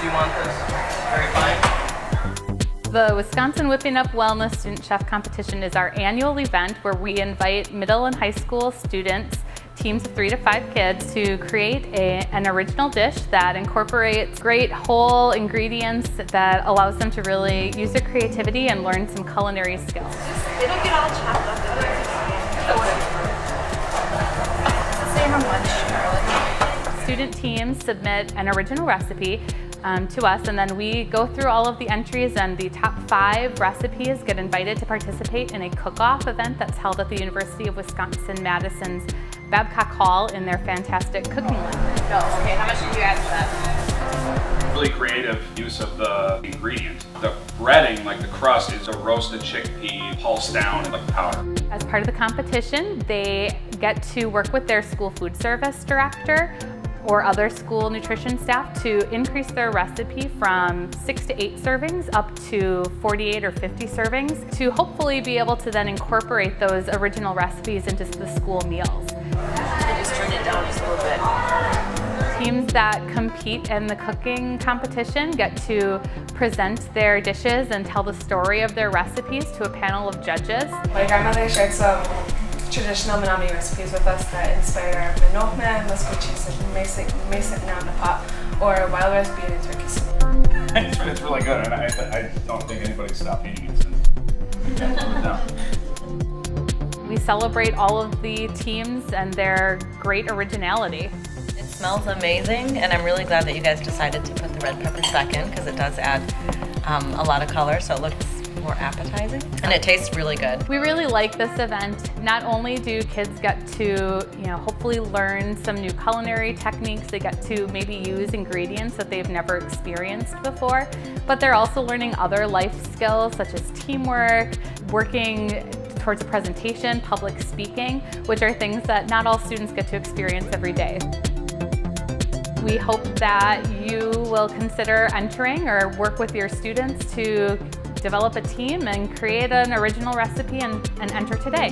do you want this? Very fine. The Wisconsin Whipping Up Wellness Student Chef Competition is our annual event where we invite middle and high school students, teams of 3 to 5 kids, to create an original dish that incorporates great whole ingredients that allows them to really use their creativity and learn some culinary skills. They don't get all chopped up. Say how much, Charlotte. Student teams submit an original recipe to us, and then we go through all of the entries, and the top 5 recipes get invited to participate in a cook-off event that's held at the University of Wisconsin-Madison's Babcock Hall in their fantastic cooking lab. Oh, okay, how much did you add to that? Really creative use of the ingredient. The breading, like the crust, is a roasted chickpea pulsed down like powder. As part of the competition, they get to work with their school food service director or other school nutrition staff to increase their recipe from 6 to 8 servings up to 48 or 50 servings to hopefully be able to then incorporate those original recipes into the school meals. I just turned it down just a little bit. Teams that compete in the cooking competition get to present their dishes and tell the story of their recipes to a panel of judges. My grandmother shared some traditional Menominee recipes with us that inspired our manokme, musco cheese, and mason in the pot, or wild rice bean and turkey soup. It's really good, and I don't think anybody's stopped eating it since. Yeah, We celebrate all of the teams and their great originality. It smells amazing, and I'm really glad that you guys decided to put the red peppers back in because it does add a lot of color, so it looks more appetizing, and it tastes really good. We really like this event. Not only do kids get to, hopefully learn some new culinary techniques, they get to maybe use ingredients that they've never experienced before, but they're also learning other life skills such as teamwork, working towards a presentation, public speaking, which are things that not all students get to experience every day. We hope that you will consider entering or work with your students to develop a team and create an original recipe and enter today.